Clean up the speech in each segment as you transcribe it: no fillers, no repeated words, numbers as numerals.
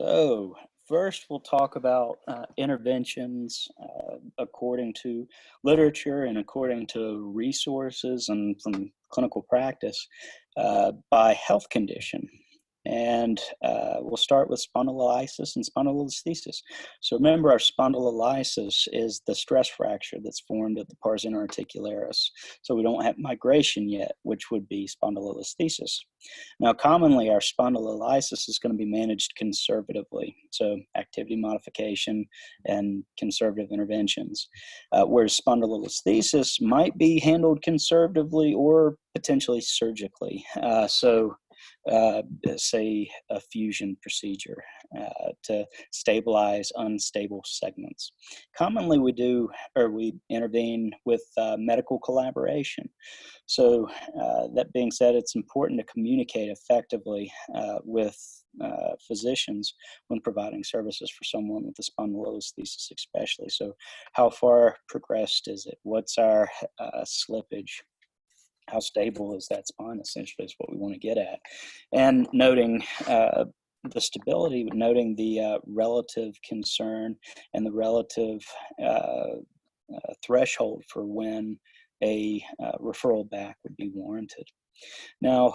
So, first we'll talk about interventions according to literature and according to resources and from clinical practice by health condition. And we'll start with spondylolysis and spondylolisthesis. So remember, our spondylolysis is the stress fracture that's formed at the pars interarticularis. So we don't have migration yet, which would be spondylolisthesis. Now, commonly, our spondylolysis is going to be managed conservatively, so activity modification and conservative interventions, whereas spondylolisthesis might be handled conservatively or potentially surgically. Say a fusion procedure to stabilize unstable segments. Commonly, we intervene with medical collaboration. So, that being said, it's important to communicate effectively with physicians when providing services for someone with a spondylolisthesis, especially. So, how far progressed is it? What's our slippage? How stable is that spine, essentially, is what we want to get at. And noting the stability, noting the relative concern and the relative threshold for when a referral back would be warranted. Now,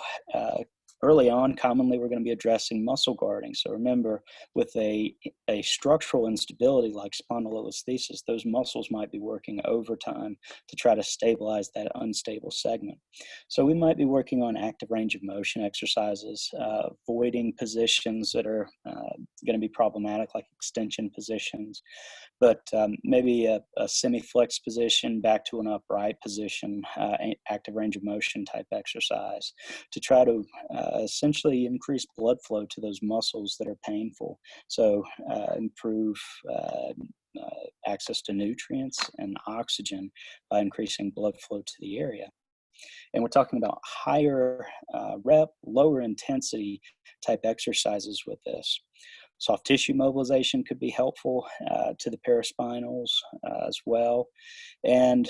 early on, commonly we're going to be addressing muscle guarding. So remember, with a structural instability like spondylolisthesis, those muscles might be working overtime to try to stabilize that unstable segment. So we might be working on active range of motion exercises, avoiding positions that are going to be problematic, like extension positions, but maybe a semi-flex position back to an upright position, active range of motion type exercise to try to essentially increase blood flow to those muscles that are painful. So improve access to nutrients and oxygen by increasing blood flow to the area. And we're talking about higher rep, lower intensity type exercises with this. Soft tissue mobilization could be helpful to the paraspinals as well. And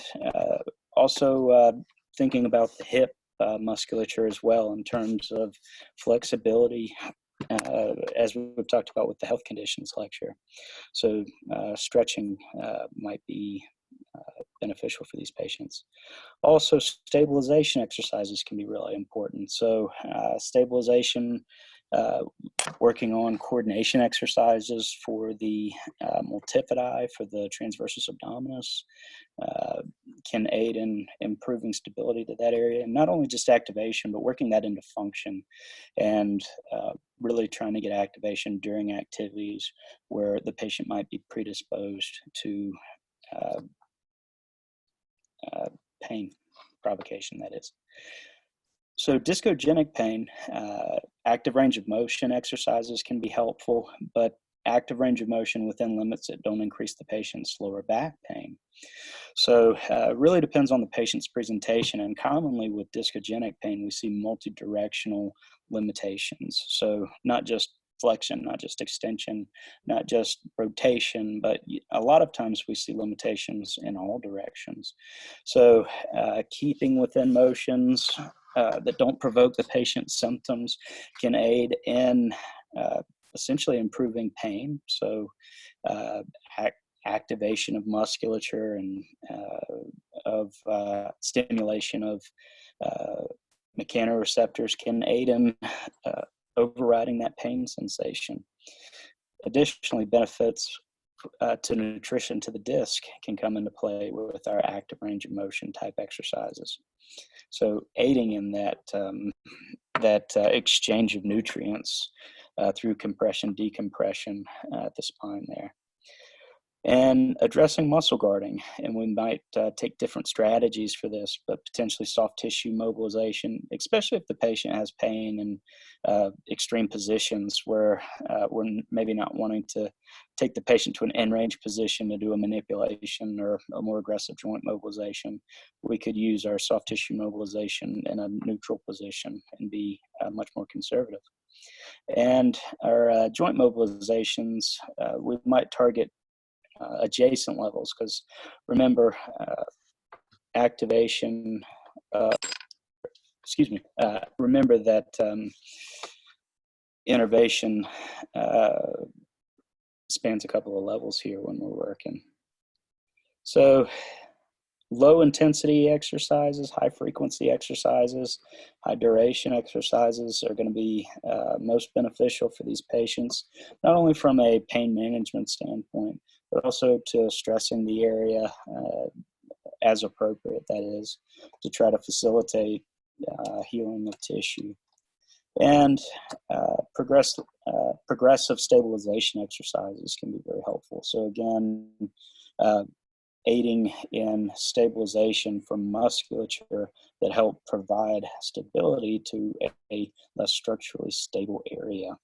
also thinking about the hip musculature as well in terms of flexibility, as we've talked about with the health conditions lecture. So stretching might be beneficial for these patients. Also, stabilization exercises can be really important. So stabilization, working on coordination exercises for the multifidi, for the transversus abdominis, can aid in improving stability to that area. And not only just activation, but working that into function and really trying to get activation during activities where the patient might be predisposed to pain provocation, that is. So discogenic pain, active range of motion exercises can be helpful, but active range of motion within limits that don't increase the patient's lower back pain. So it really depends on the patient's presentation, and commonly with discogenic pain, we see multidirectional limitations. So not just flexion, not just extension, not just rotation, but a lot of times we see limitations in all directions. So keeping within motions that don't provoke the patient's symptoms can aid in essentially improving pain. So activation of musculature and of stimulation of mechanoreceptors can aid in overriding that pain sensation. Additionally, benefits to nutrition to the disc can come into play with our active range of motion type exercises. So aiding in that exchange of nutrients through compression, decompression at the spine there. And addressing muscle guarding, and we might take different strategies for this, but potentially soft tissue mobilization, especially if the patient has pain and extreme positions where we're maybe not wanting to take the patient to an end range position to do a manipulation or a more aggressive joint mobilization. We could use our soft tissue mobilization in a neutral position and be much more conservative. And our joint mobilizations, we might target adjacent levels, because remember, activation, remember that innervation spans a couple of levels here when we're working. So low intensity exercises, high frequency exercises, high duration exercises are going to be most beneficial for these patients, not only from a pain management standpoint, but also to stressing the area as appropriate, that is, to try to facilitate healing of tissue. And progressive stabilization exercises can be very helpful. So again, aiding in stabilization from musculature that help provide stability to a less structurally stable area.